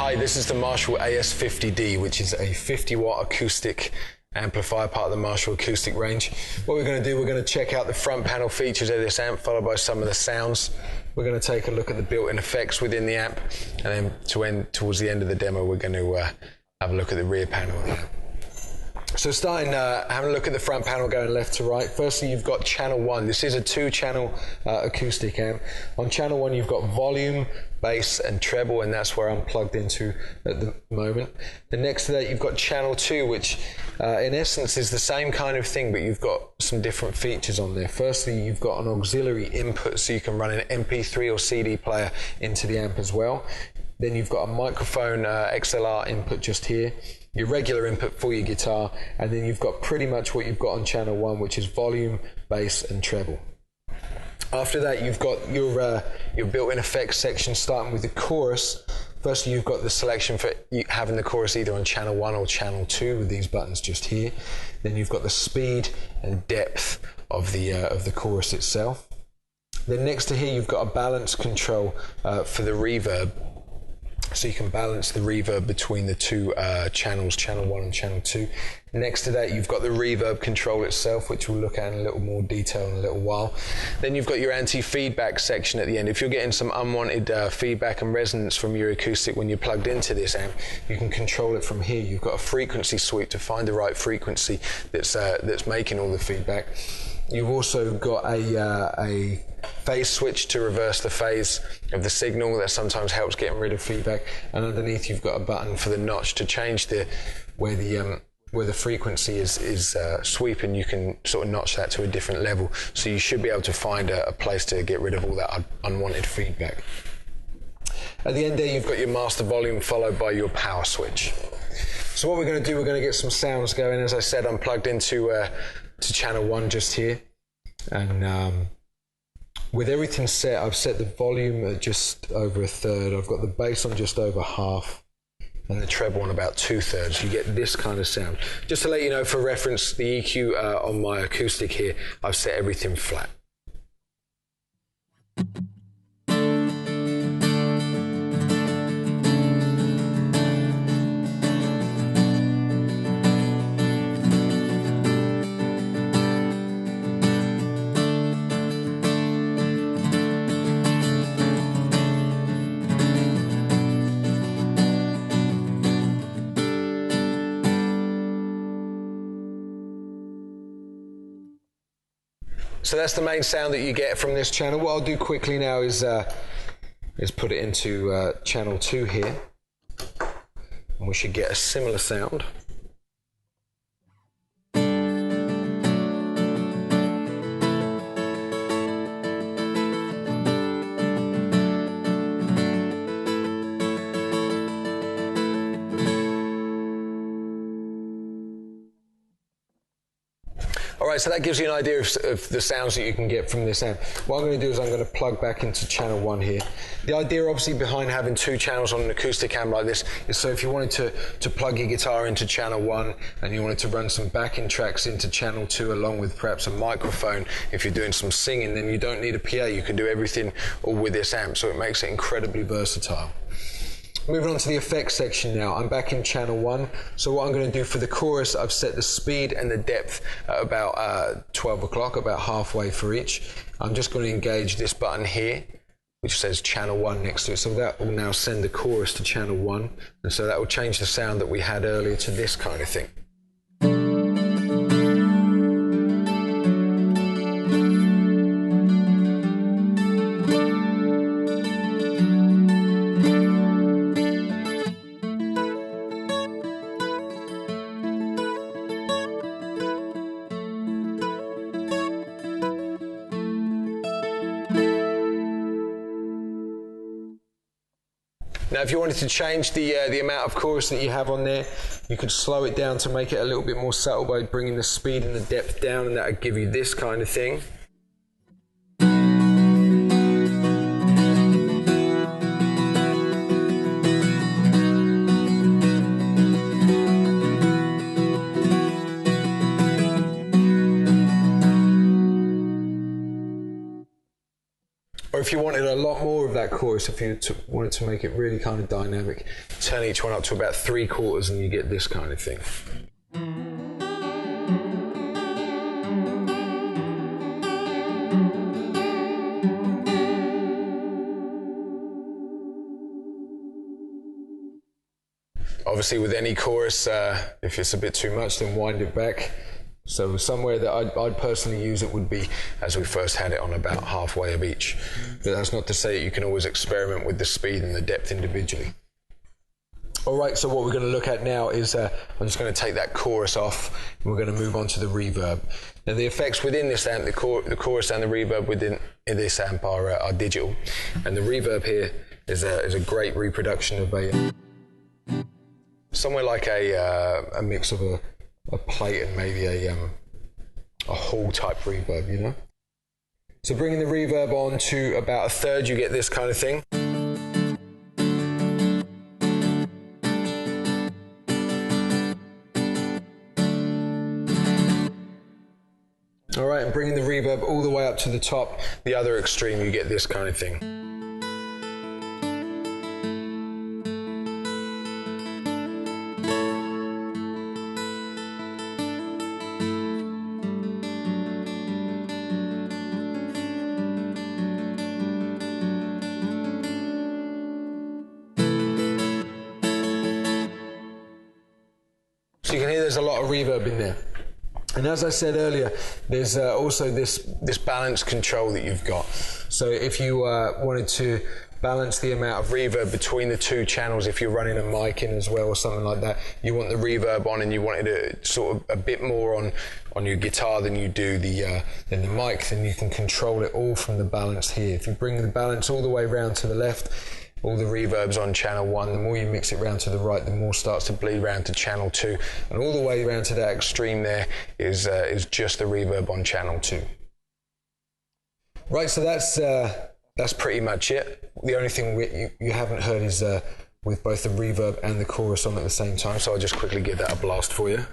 Hi, this is the Marshall AS50D, which is a 50-watt acoustic amplifier, part of the Marshall acoustic range. What we're going to do, we're going to check out the front panel features of this amp, followed by some of the sounds. We're going to take a look at the built-in effects within the amp, and then towards the end of the demo, we're going to have a look at the rear panel of the amp. So starting having a look at the front panel going left to right. Firstly, you've got channel 1. This is a 2-channel acoustic amp. On channel 1, you've got volume, bass and treble, and that's where I'm plugged into at the moment. Then next to that, you've got channel 2, which in essence is the same kind of thing, but you've got some different features on there. Firstly, you've got an auxiliary input, so you can run an MP3 or CD player into the amp as well. Then you've got a microphone XLR input just here, your regular input for your guitar, and then you've got pretty much what you've got on channel 1, which is volume, bass and treble. After that, you've got your built-in effects section, starting with the chorus. Firstly, you've got the selection for having the chorus either on channel 1 or channel 2 with these buttons just here. Then you've got the speed and depth of the chorus itself. Then next to here, you've got a balance control for the reverb. So you can balance the reverb between the two channels, channel 1 and channel 2. Next to that, you've got the reverb control itself, which we'll look at in a little more detail in a little while. Then you've got your anti-feedback section at the end. If you're getting some unwanted feedback and resonance from your acoustic when you're plugged into this amp, you can control it from here. You've got a frequency sweep to find the right frequency that's making all the feedback. You've also got a phase switch to reverse the phase of the signal. That sometimes helps getting rid of feedback. And underneath, you've got a button for the notch to change where the frequency is sweeping. You can sort of notch that to a different level. So you should be able to find a place to get rid of all that unwanted feedback. At the end there, you've got your master volume followed by your power switch. So what we're going to do, we're going to get some sounds going. As I said, I'm plugged into to channel 1 just here, and with everything set, I've set the volume at just over 1/3. I've got the bass on just over 1/2 and the treble on about 2/3. You get this kind of sound. Just to let you know, for reference, the EQ on my acoustic here, I've set everything flat. So that's the main sound that you get from this channel. What I'll do quickly now is put it into channel 2 here, and we should get a similar sound. Alright, so that gives you an idea of the sounds that you can get from this amp. What I'm going to do is I'm going to plug back into channel 1 here. The idea obviously behind having 2 channels on an acoustic amp like this is so if you wanted to plug your guitar into channel 1 and you wanted to run some backing tracks into channel 2 along with perhaps a microphone, if you're doing some singing, then you don't need a PA. You can do everything all with this amp, so it makes it incredibly versatile. Moving on to the effects section now. I'm back in channel 1. So what I'm going to do for the chorus, I've set the speed and the depth at about 12 o'clock, about halfway for each. I'm just going to engage this button here, which says channel 1 next to it. So that will now send the chorus to channel 1. And so that will change the sound that we had earlier to this kind of thing. Now, if you wanted to change the amount of chorus that you have on there, you could slow it down to make it a little bit more subtle by bringing the speed and the depth down, and that would give you this kind of thing. Or if you wanted a lot more of that chorus, if you wanted to make it really kind of dynamic, turn each one up to about 3/4 and you get this kind of thing. Obviously with any chorus, if it's a bit too much, then wind it back. So somewhere that I'd personally use it would be as we first had it on about halfway of each. But that's not to say that you can always experiment with the speed and the depth individually. All right, so what we're going to look at now is, I'm just going to take that chorus off and we're going to move on to the reverb. Now the effects within this amp, the chorus and the reverb within this amp are digital. And the reverb here is a great reproduction of somewhere like a mix of a plate and maybe a hall type reverb, you know? So bringing the reverb on to about 1/3, you get this kind of thing. All right, and bringing the reverb all the way up to the top, the other extreme, you get this kind of thing. So you can hear there's a lot of reverb in there. And as I said earlier, there's also this balance control that you've got. So if you wanted to balance the amount of reverb between the two channels, if you're running a mic in as well or something like that, you want the reverb on and you wanted it sort of a bit more on your guitar than you do the mic, then you can control it all from the balance here. If you bring the balance all the way round to the left, all the reverb's on channel 1, the more you mix it round to the right, the more starts to bleed round to channel 2, and all the way round to that extreme there is just the reverb on channel 2. Right, so that's pretty much it. The only thing you haven't heard is with both the reverb and the chorus on at the same time, so I'll just quickly give that a blast for you.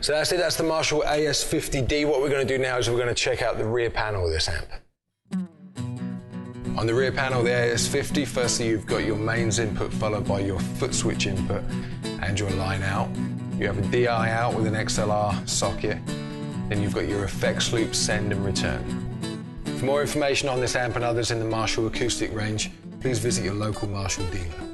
So that's it, that's the Marshall AS50D. What we're going to do now is we're going to check out the rear panel of this amp. On the rear panel of the AS50, firstly you've got your mains input followed by your foot switch input and your line out. You have a DI out with an XLR socket. Then you've got your effects loop, send and return. For more information on this amp and others in the Marshall acoustic range, please visit your local Marshall dealer.